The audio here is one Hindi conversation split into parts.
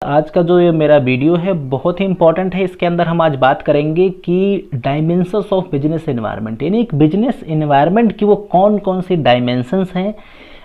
आज का जो ये मेरा वीडियो है बहुत ही इंपॉर्टेंट है। इसके अंदर हम आज बात करेंगे कि डायमेंशंस ऑफ बिजनेस एनवायरनमेंट, यानी एक बिजनेस एनवायरनमेंट की वो कौन कौन सी डायमेंशंस हैं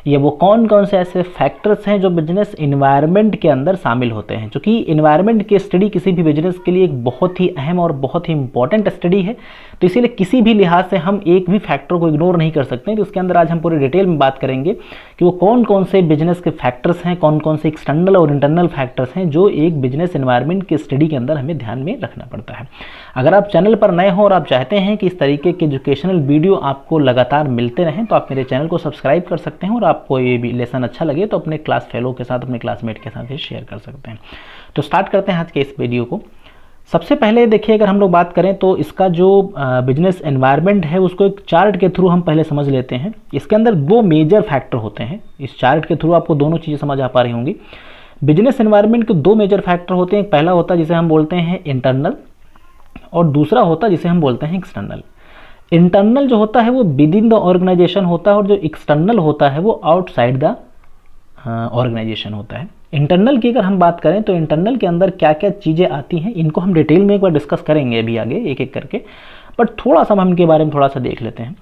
या वो कौन कौन से ऐसे फैक्टर्स हैं जो बिजनेस एनवायरनमेंट के अंदर शामिल होते हैं। क्योंकि एनवायरनमेंट की स्टडी किसी भी बिजनेस के लिए एक बहुत ही अहम और बहुत ही इंपॉर्टेंट स्टडी है, तो इसीलिए किसी भी लिहाज से हम एक भी फैक्टर को इग्नोर नहीं कर सकते हैं। तो इसके अंदर आज हम पूरे डिटेल में बात करेंगे कि वो कौन कौन से बिजनेस के फैक्टर्स हैं, कौन कौन से एक्सटर्नल और इंटरनल फैक्टर्स हैं जो एक बिजनेस एनवायरनमेंट की स्टडी के अंदर हमें ध्यान में रखना पड़ता है। अगर आप चैनल पर नए हो और आप चाहते हैं कि इस तरीके के एजुकेशनल वीडियो आपको लगातार मिलते रहें तो आप मेरे चैनल को सब्सक्राइब कर सकते हैं और आपको ये भी लेसन अच्छा लगे तो अपने क्लास फेलो के साथ, अपने क्लासमेट के साथ ये शेयर कर सकते हैं। तो स्टार्ट करते हैं आज के इस वीडियो को। सबसे पहले देखिए, अगर हम लोग बात करें तो इसका जो बिजनेस एनवायरनमेंट है उसको एक चार्ट के थ्रू हम पहले समझ लेते हैं। इसके अंदर दो मेजर फैक्टर होते हैं। इस चार्ट के थ्रू आपको दोनों चीज़ें समझ आ पा रही होंगी। बिजनेस एनवायरनमेंट के दो मेजर फैक्टर होते हैं। एक पहला होता है जिसे हम बोलते हैं इंटरनल और दूसरा होता है जिसे हम बोलते हैं एक्सटर्नल। इंटरनल जो होता है वो विद इन द ऑर्गेनाइजेशन होता है और जो एक्सटर्नल होता है वो आउटसाइड द ऑर्गेनाइजेशन होता है। इंटरनल की अगर हम बात करें तो इंटरनल के अंदर क्या क्या चीज़ें आती हैं इनको हम डिटेल में एक बार डिस्कस करेंगे अभी आगे एक एक करके, बट थोड़ा सा हम इनके बारे में थोड़ा सा देख लेते हैं।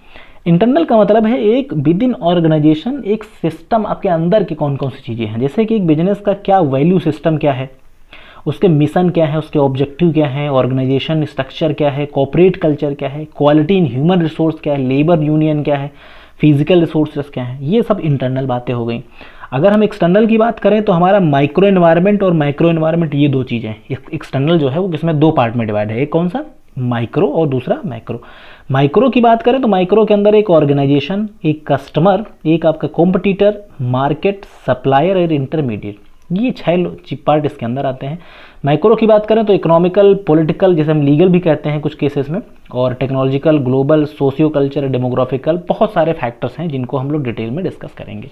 इंटरनल का मतलब है एक विद इन ऑर्गेनाइजेशन, एक सिस्टम आपके अंदर की कौन कौन सी चीज़ें हैं। जैसे कि एक बिजनेस का क्या वैल्यू सिस्टम क्या है, उसके मिशन क्या है, उसके ऑब्जेक्टिव क्या है, ऑर्गेनाइजेशन स्ट्रक्चर क्या है, कॉर्पोरेट कल्चर क्या है, क्वालिटी इन ह्यूमन रिसोर्स क्या है, लेबर यूनियन क्या है, फिजिकल रिसोर्सेज क्या है। ये सब इंटरनल बातें हो गई। अगर हम एक्सटर्नल की बात करें तो हमारा माइक्रो एनवायरनमेंट और मैक्रो एनवायरनमेंट, ये दो चीज़ें हैं। एक्सटर्नल जो है वो किसमें दो पार्ट में डिवाइड है, एक कौन सा माइक्रो और दूसरा मैक्रो। माइक्रो की बात करें तो माइक्रो के अंदर एक ऑर्गेनाइजेशन, एक कस्टमर, एक आपका कॉम्पिटिटर, मार्केट, सप्लायर और इंटरमीडिएट, ये 6 पार्ट इसके अंदर आते हैं। मैक्रो की बात करें तो इकोनॉमिकल, पॉलिटिकल, जैसे हम लीगल भी कहते हैं कुछ केसेस में, और टेक्नोलॉजिकल, ग्लोबल, सोशियो कल्चर, डेमोग्राफिकल, बहुत सारे फैक्टर्स हैं जिनको हम लोग डिटेल में डिस्कस करेंगे।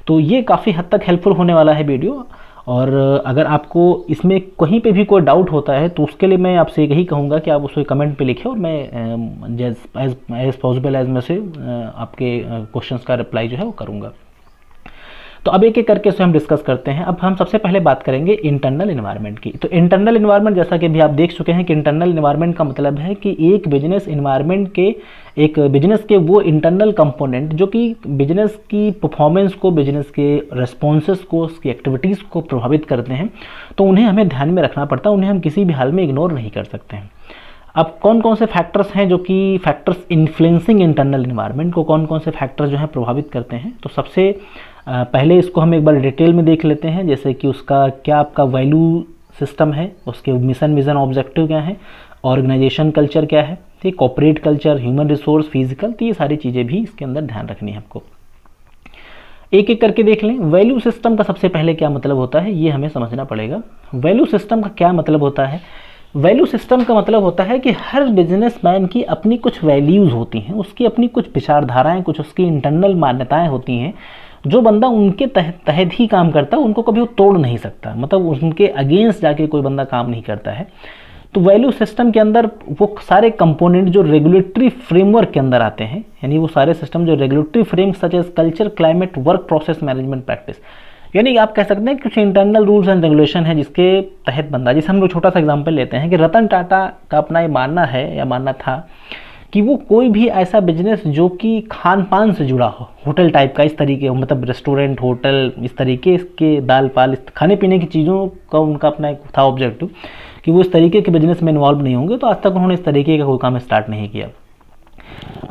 तो ये काफ़ी हद तक हेल्पफुल होने वाला है वीडियो। और अगर आपको इसमें कहीं पे भी कोई डाउट होता है तो उसके लिए मैं आपसे यही कहूँगा कि आप उसको कमेंट पे लिखें और मैं एज पॉसिबल एज में से आपके क्वेश्चंस का रिप्लाई जो है वो करूँगा। तो अब एक एक करके इसे हम डिस्कस करते हैं। अब हम सबसे पहले बात करेंगे इंटरनल एनवायरनमेंट की। तो इंटरनल एनवायरनमेंट, जैसा कि भी आप देख चुके हैं कि इंटरनल एनवायरनमेंट का मतलब है कि एक बिजनेस एनवायरनमेंट के, एक बिजनेस के वो इंटरनल कंपोनेंट जो कि बिजनेस की परफॉर्मेंस को, बिजनेस के रेस्पॉन्सेस को, उसकी एक्टिविटीज़ को प्रभावित करते हैं, तो उन्हें हमें ध्यान में रखना पड़ता है, उन्हें हम किसी भी हाल में इग्नोर नहीं कर सकते हैं। अब कौन कौन से फैक्टर्स हैं जो कि फैक्टर्स इन्फ्लुएंसिंग इंटरनल एनवायरनमेंट को, कौन कौन से फैक्टर्स जो हैं प्रभावित करते हैं। तो सबसे पहले इसको हम एक बार डिटेल में देख लेते हैं। जैसे कि उसका क्या आपका वैल्यू सिस्टम है, उसके मिशन, विजन, ऑब्जेक्टिव क्या है, ऑर्गेनाइजेशन कल्चर क्या है, ठीक, corporate culture, human resource, physical, तो ये सारी चीज़ें भी इसके अंदर ध्यान रखनी है आपको। एक एक करके देख लें। वैल्यू सिस्टम का सबसे पहले क्या मतलब होता है ये हमें समझना पड़ेगा। वैल्यू सिस्टम का क्या मतलब होता है? वैल्यू सिस्टम का मतलब होता है कि हर बिजनेसमैन की अपनी कुछ वैल्यूज़ होती हैं, उसकी अपनी कुछ विचारधाराएं, कुछ उसकी इंटरनल मान्यताएं होती हैं। जो बंदा उनके तहत ही काम करता है उनको कभी वो तोड़ नहीं सकता, मतलब उनके अगेंस्ट जाके कोई बंदा काम नहीं करता है। तो वैल्यू सिस्टम के अंदर वो सारे कंपोनेंट जो रेगुलेटरी फ्रेमवर्क के अंदर आते हैं, यानी वो सारे सिस्टम जो regulatory frame such as culture, climate, work process, management practice, यानी आप कह सकते हैं कुछ इंटरनल रूल्स एंड रेगुलेशन है जिसके तहत बंदा, जैसे हम लोग छोटा सा एग्जांपल लेते हैं कि रतन टाटा का अपना ये मानना है या मानना था कि वो कोई भी ऐसा बिजनेस जो कि खान पान से जुड़ा हो, होटल टाइप का, इस तरीके, मतलब रेस्टोरेंट, होटल, इस तरीके के दाल पाल, इस खाने पीने की चीज़ों का उनका अपना एक था ऑब्जेक्टिव कि वो इस तरीके के बिजनेस में इन्वॉल्व नहीं होंगे। तो आज तक उन्होंने इस तरीके का कोई काम स्टार्ट नहीं किया।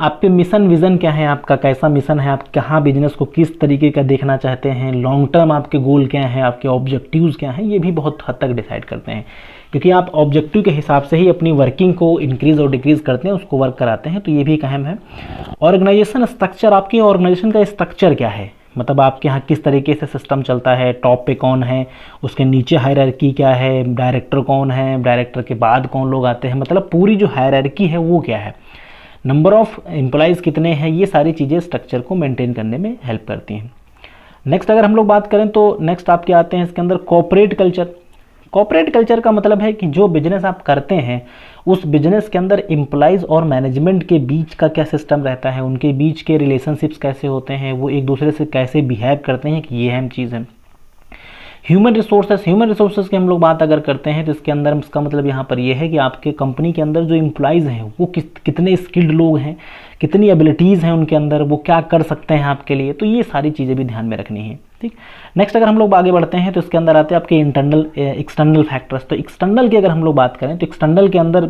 आपके मिशन, विज़न क्या है, आपका कैसा मिशन है, आप कहाँ बिजनेस को किस तरीके का देखना चाहते हैं, लॉन्ग टर्म आपके गोल क्या हैं, आपके ऑब्जेक्टिव्स क्या हैं, ये भी बहुत हद तक डिसाइड करते हैं। क्योंकि आप ऑब्जेक्टिव के हिसाब से ही अपनी वर्किंग को इंक्रीज़ और डिक्रीज़ करते हैं, उसको वर्क कराते हैं, तो ये भी एक अहम है। ऑर्गेनाइजेशन स्ट्रक्चर, आपकी ऑर्गेनाइजेशन का स्ट्रक्चर क्या है, मतलब आपके यहाँ किस तरीके से सिस्टम चलता है, टॉप पे कौन है, उसके नीचे हायरार्की क्या है, डायरेक्टर कौन है, डायरेक्टर के बाद कौन लोग आते हैं, मतलब पूरी जो हायरार्की है वो क्या है, नंबर ऑफ एम्प्लॉयज़ कितने हैं, ये सारी चीज़ें स्ट्रक्चर को मेंटेन करने में हेल्प करती हैं। नेक्स्ट अगर हम लोग बात करें तो नेक्स्ट आपके आते हैं इसके अंदर कॉर्पोरेट कल्चर। कॉर्पोरेट कल्चर का मतलब है कि जो बिजनेस आप करते हैं उस बिजनेस के अंदर एम्प्लॉयज़ और मैनेजमेंट के बीच का क्या सिस्टम रहता है, उनके बीच के रिलेशनशिप्स कैसे होते हैं, वो एक दूसरे से कैसे बिहेव करते हैं, कि ये अहम चीज़ है। ह्यूमन रिसोर्सेज की हम लोग बात अगर करते हैं तो इसके अंदर इसका मतलब यहाँ पर ये है कि आपके कंपनी के अंदर जो एम्प्लॉइज़ हैं वो कितने स्किल्ड लोग हैं, कितनी एबिलिटीज़ हैं उनके अंदर, वो क्या कर सकते हैं आपके लिए, तो ये सारी चीज़ें भी ध्यान में रखनी है। ठीक, नेक्स्ट अगर हम लोग आगे बढ़ते हैं तो इसके अंदर आते हैं आपके इंटरनल एक्सटर्नल फैक्टर्स। तो एक्सटर्नल की अगर हम लोग बात करें तो एक्सटर्नल के अंदर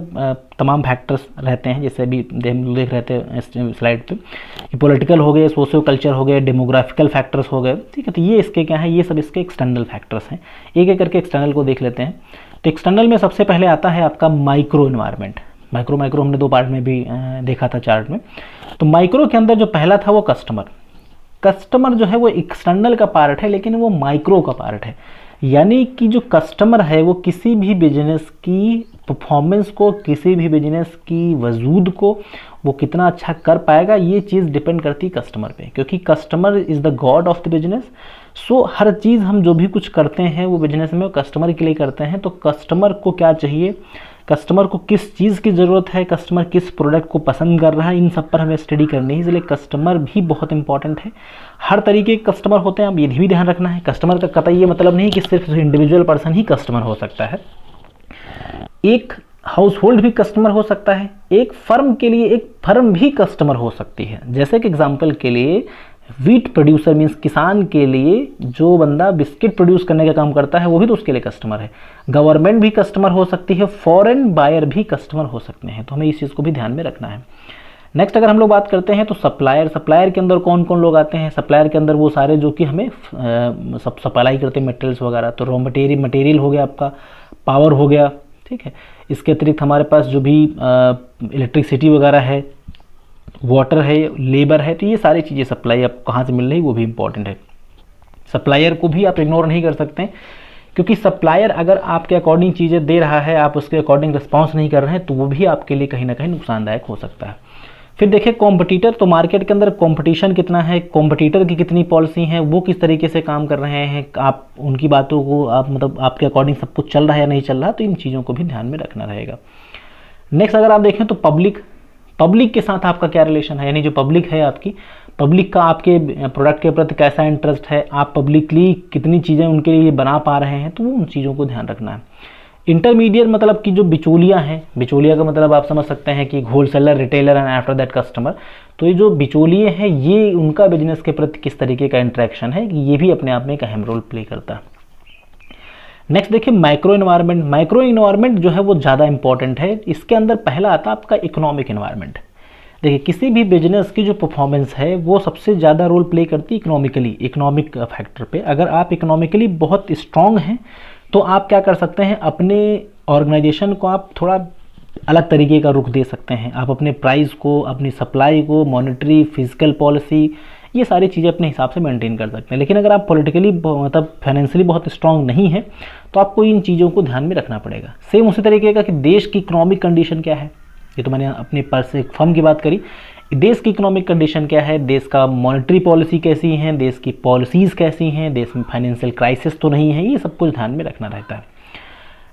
तमाम फैक्टर्स रहते हैं, जैसे अभी देख रहे थे स्लाइड पे कि पॉलिटिकल हो गए, सोशियो कल्चर हो गए, डेमोग्राफिकल फैक्टर्स हो गए। ठीक है, तो ये इसके क्या है, ये सब इसके एक्सटर्नल फैक्टर्स हैं। एक एक करके एक्सटर्नल को देख लेते हैं। तो एक्सटर्नल में सबसे पहले आता है आपका माइक्रो इन्वायरमेंट। माइक्रो हमने दो पार्ट में भी देखा था चार्ट में। तो माइक्रो के अंदर जो पहला था वो कस्टमर जो है वो एक्सटर्नल का पार्ट है, लेकिन वो माइक्रो का पार्ट है। यानी कि जो कस्टमर है वो किसी भी बिजनेस की परफॉर्मेंस को, किसी भी बिजनेस की वजूद को वो कितना अच्छा कर पाएगा, ये चीज़ डिपेंड करती है कस्टमर पे, क्योंकि customer is the god of the business. So हर चीज़ हम जो भी कुछ करते हैं वो बिजनेस में कस्टमर के लिए करते हैं। तो कस्टमर को क्या चाहिए, कस्टमर को किस चीज़ की ज़रूरत है, कस्टमर किस प्रोडक्ट को पसंद कर रहा है, इन सब पर हमें स्टडी करनी है। इसलिए कस्टमर भी बहुत इंपॉर्टेंट है। हर तरीके के कस्टमर होते हैं, अब ये भी ध्यान रखना है। कस्टमर का कतई ये मतलब नहीं कि सिर्फ इंडिविजुअल पर्सन ही कस्टमर हो सकता है। एक हाउस होल्ड भी कस्टमर हो सकता है, एक फर्म के लिए एक फर्म भी कस्टमर हो सकती है। जैसे कि एग्जाम्पल के लिए वीट प्रोड्यूसर मीन्स किसान के लिए जो बंदा बिस्किट प्रोड्यूस करने का काम करता है वो भी तो उसके लिए कस्टमर है। गवर्नमेंट भी कस्टमर हो सकती है, फॉरेन बायर भी कस्टमर हो सकते हैं। तो हमें इस चीज़ को भी ध्यान में रखना है। नेक्स्ट अगर हम लोग बात करते हैं तो सप्लायर के अंदर कौन कौन लोग आते हैं। सप्लायर के अंदर वो सारे जो कि हमें सब सप्लाई करते हैं मटेरियल्स वगैरह। तो रॉ मटेरियल हो गया आपका, पावर हो गया, ठीक है। इसके अतिरिक्त हमारे पास जो भी इलेक्ट्रिसिटी वगैरह है, वाटर है, लेबर है, तो ये सारी चीज़ें सप्लाई आप कहाँ से मिल रही वो भी इंपॉर्टेंट है। सप्लायर को भी आप इग्नोर नहीं कर सकते, क्योंकि सप्लायर अगर आपके अकॉर्डिंग चीज़ें दे रहा है, आप उसके अकॉर्डिंग रिस्पॉन्स नहीं कर रहे हैं, तो वो भी आपके लिए कहीं ना कहीं नुकसानदायक हो सकता है। फिर देखिए कॉम्पिटिटर, तो मार्केट के अंदर कॉम्पिटिशन कितना है, कॉम्पिटिटर की कितनी पॉलिसी है, वो किस तरीके से काम कर रहे हैं, आप उनकी बातों को आप मतलब आपके अकॉर्डिंग सब कुछ चल रहा है या नहीं चल रहा, तो इन चीज़ों को भी ध्यान में रखना रहेगा। नेक्स्ट अगर आप देखें तो पब्लिक के साथ आपका क्या रिलेशन है, यानी जो पब्लिक है आपकी, पब्लिक का आपके प्रोडक्ट के प्रति कैसा इंटरेस्ट है, आप पब्लिकली कितनी चीज़ें उनके लिए बना पा रहे हैं, तो वो उन चीज़ों को ध्यान रखना है। इंटरमीडिएट मतलब कि जो बिचौलिया हैं, बिचौलिया का मतलब आप समझ सकते हैं कि wholesaler, retailer and after that customer. तो ये जो बिचौलिए हैं ये उनका बिजनेस के प्रति किस तरीके का इंटरेक्शन है, ये भी अपने आप में एक अहम रोल प्ले करता है। नेक्स्ट देखिए माइक्रो इन्वायरमेंट जो है वो ज़्यादा इंपॉर्टेंट है। इसके अंदर पहला आता है आपका इकोनॉमिक इन्वायरमेंट। देखिए किसी भी बिजनेस की जो परफॉर्मेंस है वो सबसे ज़्यादा रोल प्ले करती है इकोनॉमिक फैक्टर पे। अगर आप इकोनॉमिकली बहुत स्ट्रांग हैं तो आप क्या कर सकते हैं, अपने ऑर्गेनाइजेशन को आप थोड़ा अलग तरीके का रुख दे सकते हैं। आप अपने प्राइस को, अपनी सप्लाई को, मॉनेटरी, फिजिकल पॉलिसी, ये सारी चीज़ें अपने हिसाब से मेंटेन कर सकते हैं। लेकिन अगर आप पॉलिटिकली मतलब फाइनेंशियली बहुत स्ट्रांग नहीं है तो आपको इन चीज़ों को ध्यान में रखना पड़ेगा। सेम उसी तरीके का कि देश की इकोनॉमिक कंडीशन क्या है, ये तो मैंने अपने पर्स एक फर्म की बात करी। देश की इकोनॉमिक कंडीशन क्या है, देश का मॉनेटरी पॉलिसी कैसी है, देश की पॉलिसीज़ कैसी हैं, देश में फाइनेंशियल क्राइसिस तो नहीं है, ये सब कुछ ध्यान में रखना रहता है।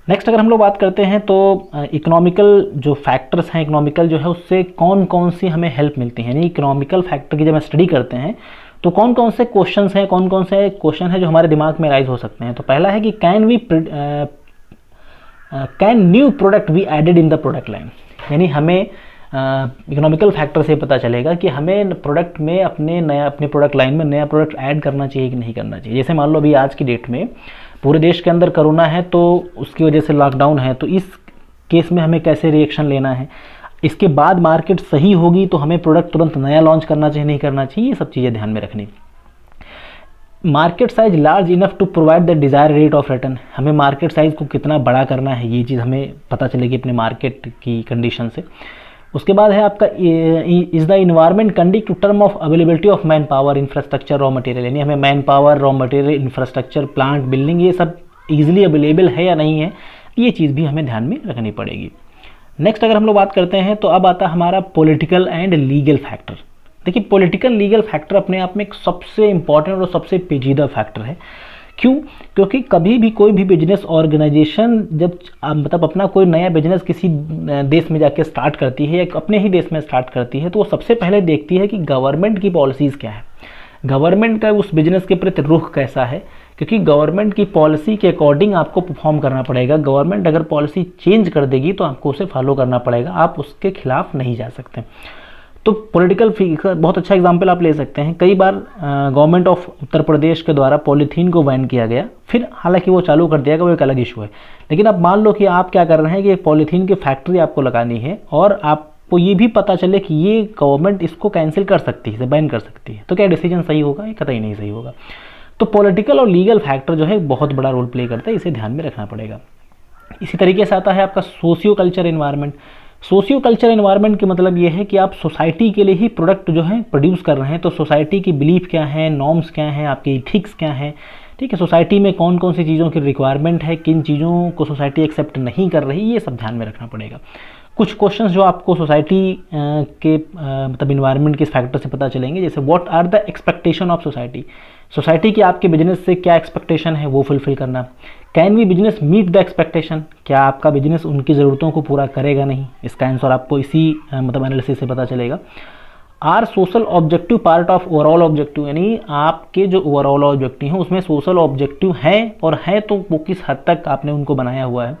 नेक्स्ट अगर हम लोग बात करते हैं तो इकोनॉमिकल जो फैक्टर्स हैं, इकोनॉमिकल जो है उससे कौन कौन सी हमें हेल्प मिलती है, यानी इकोनॉमिकल फैक्टर की जब हम स्टडी करते हैं तो कौन कौन से क्वेश्चंस हैं, कौन कौन से क्वेश्चन हैं जो हमारे दिमाग में राइज हो सकते हैं। तो पहला है कि can new product be added in the product line, यानी हमें इकोनॉमिकल फैक्टर से पता चलेगा कि हमें प्रोडक्ट में अपने प्रोडक्ट लाइन में नया प्रोडक्ट ऐड करना चाहिए कि नहीं करना चाहिए। जैसे मान लो अभी आज की डेट में पूरे देश के अंदर कोरोना है, तो उसकी वजह से लॉकडाउन है, तो इस केस में हमें कैसे रिएक्शन लेना है, इसके बाद मार्केट सही होगी तो हमें प्रोडक्ट तुरंत नया लॉन्च करना चाहिए नहीं करना चाहिए, ये सब चीज़ें ध्यान में रखनी। Market size large enough to provide the desire rate of return, हमें मार्केट साइज को कितना बड़ा करना है ये चीज़ हमें पता चलेगी अपने मार्केट की कंडीशन से। उसके बाद है आपका is the environment conduit to term of availability of man power, infrastructure, raw material, यानी हमें man power, raw material, infrastructure, plant, building, ये सब ईजिली अवेलेबल है या नहीं है, ये चीज़ भी हमें ध्यान में रखनी पड़ेगी। नेक्स्ट अगर हम लोग बात करते हैं तो अब आता हमारा पॉलिटिकल एंड लीगल फैक्टर। देखिए पॉलिटिकल लीगल फैक्टर अपने आप में एक सबसे इंपॉर्टेंट और सबसे पेचीदा फैक्टर है। क्यों? क्योंकि कभी भी कोई भी बिजनेस ऑर्गेनाइजेशन जब मतलब अपना कोई नया बिजनेस किसी देश में जाके स्टार्ट करती है या अपने ही देश में स्टार्ट करती है तो वो सबसे पहले देखती है कि गवर्नमेंट की पॉलिसीज़ क्या है, गवर्नमेंट का उस बिजनेस के प्रति रुख कैसा है, क्योंकि गवर्नमेंट की पॉलिसी के अकॉर्डिंग आपको परफॉर्म करना पड़ेगा। गवर्नमेंट अगर पॉलिसी चेंज कर देगी तो आपको उसे फॉलो करना पड़ेगा, आप उसके खिलाफ नहीं जा सकते। तो पॉलिटिकल बहुत अच्छा एग्जांपल आप ले सकते हैं। कई बार गवर्नमेंट ऑफ उत्तर प्रदेश के द्वारा पॉलीथीन को बैन किया गया, फिर हालांकि वो चालू कर दिया गया, वो एक अलग इशू है। लेकिन अब मान लो कि आप क्या कर रहे हैं कि एक पॉलीथीन की फैक्ट्री आपको लगानी है और आपको ये भी पता चले कि ये गवर्नमेंट इसको कैंसिल कर सकती है, बैन कर सकती है, तो क्या डिसीजन सही होगा? ये कतई नहीं सही होगा। तो पॉलिटिकल और लीगल फैक्टर जो है बहुत बड़ा रोल प्ले करता है, इसे ध्यान में रखना पड़ेगा। इसी तरीके से आता है आपका socio culture environment. Socio culture environment के मतलब ये है कि आप सोसाइटी के लिए ही प्रोडक्ट जो है प्रोड्यूस कर रहे हैं। तो सोसाइटी की बिलीफ क्या है, नॉर्म्स क्या हैं, आपके इथिक्स क्या हैं, ठीक है, सोसाइटी में कौन कौन सी चीज़ों की रिक्वायरमेंट है, किन चीज़ों को सोसाइटी एक्सेप्ट नहीं कर रही, ये सब ध्यान में रखना पड़ेगा। कुछ क्वेश्चंस जो आपको सोसाइटी के मतलब इन्वायरमेंट के फैक्टर से पता चलेंगे, जैसे what are the expectation of society, society की आपके बिजनेस से क्या एक्सपेक्टेशन है वो फुलफिल करना। Can we business meet the expectation, क्या आपका बिजनेस उनकी ज़रूरतों को पूरा करेगा नहीं, इसका आंसर आपको इसी मतलब एनालिसिस से पता चलेगा। Are social objective part of overall objective, यानी आपके जो ओवरऑल ऑब्जेक्टिव हैं उसमें सोशल ऑब्जेक्टिव हैं, और है तो वो किस हद तक आपने उनको बनाया हुआ है।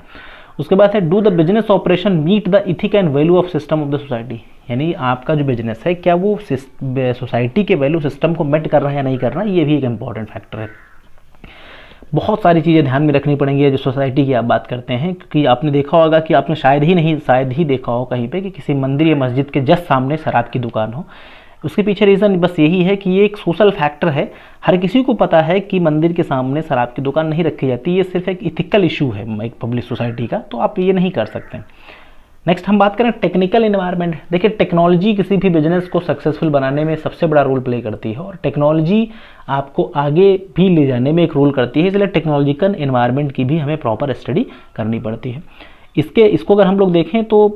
उसके बाद है do the business operation meet the ethic and value of system of the society, यानी आपका जो बिजनेस है क्या वो सोसाइटी के वैल्यू सिस्टम को मेट कर रहा है या नहीं कर रहा है, ये भी एक इंपॉर्टेंट फैक्टर है। बहुत सारी चीज़ें ध्यान में रखनी पड़ेंगी जो सोसाइटी की आप बात करते हैं, क्योंकि आपने देखा होगा कि आपने शायद ही देखा हो कहीं पे कि किसी मंदिर या मस्जिद के जस्ट सामने शराब की दुकान हो। उसके पीछे रीज़न बस यही है कि ये एक सोशल फैक्टर है। हर किसी को पता है कि मंदिर के सामने शराब की दुकान नहीं रखी जाती, ये सिर्फ एक इथिकल इशू है एक पब्लिक सोसाइटी का, तो आप ये नहीं कर सकते। नेक्स्ट हम बात करें टेक्निकल एनवायरनमेंट। देखिए टेक्नोलॉजी किसी भी बिजनेस को सक्सेसफुल बनाने में सबसे बड़ा रोल प्ले करती है, और टेक्नोलॉजी आपको आगे भी ले जाने में एक रोल करती है, इसलिए टेक्नोलॉजिकल एनवायरनमेंट की भी हमें प्रॉपर स्टडी करनी पड़ती है। इसको अगर हम लोग देखें तो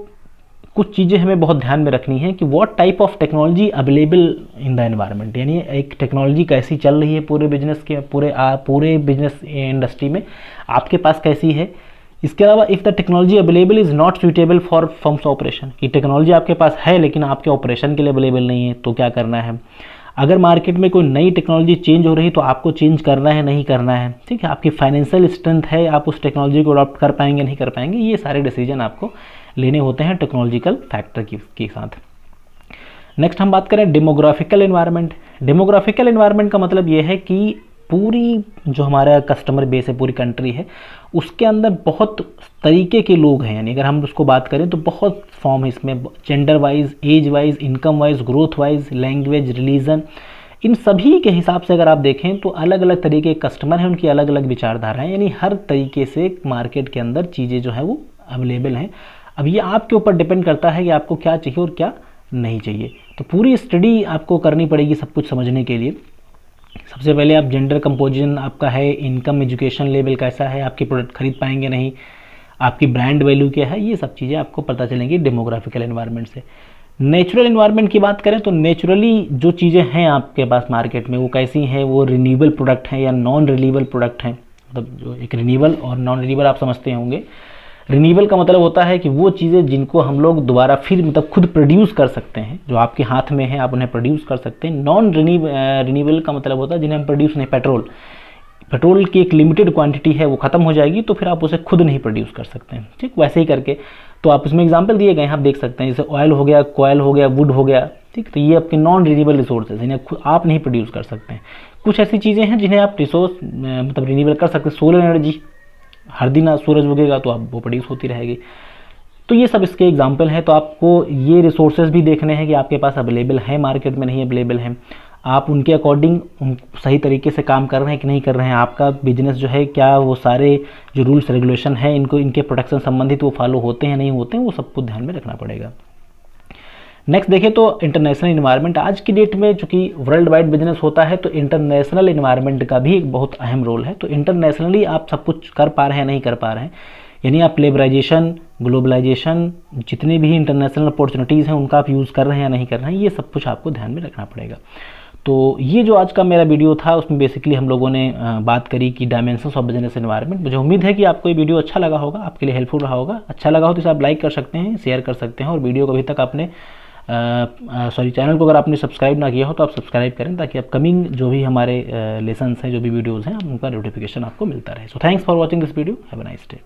कुछ चीज़ें हमें बहुत ध्यान में रखनी है कि what type of technology available in the environment, यानी एक टेक्नोलॉजी कैसी चल रही है पूरे बिजनेस के पूरे बिजनेस इंडस्ट्री में, आपके पास कैसी है। इसके अलावा if the technology available is not suitable for firms operation, कि टेक्नोलॉजी आपके पास है लेकिन आपके ऑपरेशन के लिए अवेलेबल नहीं है, तो क्या करना है। अगर मार्केट में कोई नई टेक्नोलॉजी चेंज हो रही है तो आपको चेंज करना है नहीं करना है, ठीक है। आपकी फाइनेंशियल स्ट्रेंथ है, आप उस टेक्नोलॉजी को अडॉप्ट कर पाएंगे नहीं कर पाएंगे, ये सारे डिसीजन आपको लेने होते हैं टेक्नोलॉजिकल फैक्टर के साथ। नेक्स्ट हम बात करें डेमोग्राफिकल एनवायरनमेंट। डेमोग्राफिकल एनवायरनमेंट का मतलब ये है कि पूरी जो हमारा कस्टमर बेस है, पूरी कंट्री है, उसके अंदर बहुत तरीके के लोग हैं, यानी अगर हम उसको बात करें तो बहुत फॉर्म है इसमें, gender wise, age wise, income wise, growth wise, language, religion, इन सभी के हिसाब से अगर आप देखें तो अलग अलग तरीके के कस्टमर हैं, उनकी अलग अलग विचारधाराएं, यानी हर तरीके से मार्केट के अंदर चीज़ें जो है वो अवेलेबल हैं। अब ये आपके ऊपर डिपेंड करता है कि आपको क्या चाहिए और क्या नहीं चाहिए। तो पूरी स्टडी आपको करनी पड़ेगी सब कुछ समझने के लिए। सबसे पहले आप जेंडर कंपोजिशन आपका है, इनकम, एजुकेशन लेवल कैसा है, आपके प्रोडक्ट खरीद पाएंगे नहीं, आपकी ब्रांड वैल्यू क्या है, ये सब चीज़ें आपको पता चलेंगी डेमोग्राफिकल एनवायरनमेंट से। नेचुरल एनवायरनमेंट की बात करें तो नेचुरली जो चीज़ें हैं आपके पास मार्केट में वो कैसी हैं, वो रिन्यूएबल प्रोडक्ट हैं या नॉन रिन्यूएबल प्रोडक्ट हैं। मतलब जो एक रिन्यूएबल और नॉन रिन्यूएबल आप समझते होंगे। रिन्यूएबल का मतलब होता है कि वो चीज़ें जिनको हम लोग दोबारा फिर मतलब खुद प्रोड्यूस कर सकते हैं, जो आपके हाथ में है आप उन्हें प्रोड्यूस कर सकते हैं। नॉन रिन्यूएबल का मतलब होता है जिन्हें हम प्रोड्यूस नहीं, पेट्रोल की एक लिमिटेड क्वांटिटी है, वो खत्म हो जाएगी तो फिर आप उसे खुद नहीं प्रोड्यूस कर सकते हैं, ठीक। वैसे ही करके तो आप इसमें एग्जांपल दिए गए हैं, आप देख सकते हैं, जैसे ऑयल हो गया, कोयल हो गया, वुड हो गया, ठीक। तो ये आपके नॉन रिन्यूएबल रिसोर्सेज, इन्हें आप नहीं प्रोड्यूस कर सकते हैं। कुछ ऐसी चीज़ें हैं जिन्हें आप रिसोर्स मतलब रिन्यूएबल कर सकते हैं। सोलर एनर्जी, हर दिन सूरज उगेगा तो आप वो प्रोड्यूस होती रहेगी। तो ये सब इसके एग्जाम्पल हैं। तो आपको ये रिसोर्सेज भी देखने हैं कि आपके पास अवेलेबल हैं, मार्केट में नहीं अवेलेबल हैं, आप उनके अकॉर्डिंग सही तरीके से काम कर रहे हैं कि नहीं कर रहे हैं, आपका बिजनेस जो है क्या वो सारे जो रूल्स रेगुलेशन हैं इनको इनके प्रोटेक्शन संबंधित वो फॉलो होते हैं नहीं होते हैं, वो सबको ध्यान में रखना पड़ेगा। नेक्स्ट देखें तो इंटरनेशनल एनवायरनमेंट। आज की डेट में चूंकि वर्ल्ड वाइड बिजनेस होता है तो इंटरनेशनल एनवायरनमेंट का भी एक बहुत अहम रोल है। तो इंटरनेशनली आप सब कुछ कर पा रहे हैं नहीं कर पा रहे हैं, यानी आप लेबराइजेशन, ग्लोबलाइजेशन, जितने भी इंटरनेशनल अपॉर्चुनिटीज़ हैं उनका आप यूज़ कर रहे हैं या नहीं कर रहे हैं, ये सब कुछ आपको ध्यान में रखना पड़ेगा। तो ये जो आज का मेरा वीडियो था उसमें बेसिकली हम लोगों ने बात करी कि डायमेंशंस ऑफ बिजनेस एनवायरनमेंट। मुझे उम्मीद है कि आपको ये वीडियो अच्छा लगा होगा, आपके लिए हेल्पफुल रहा होगा। अच्छा लगा हो तो इसे आप लाइक कर सकते हैं, शेयर कर सकते हैं, और वीडियो को अभी तक आपने सॉरी चैनल को अगर आपने सब्सक्राइब ना किया हो तो आप सब्सक्राइब करें, ताकि अपकमिंग जो भी हमारे लेसन्स हैं, जो भी वीडियोज़ हैं, उनका नोटिफिकेशन आपको मिलता रहे। So thanks for watching this video, have a nice day.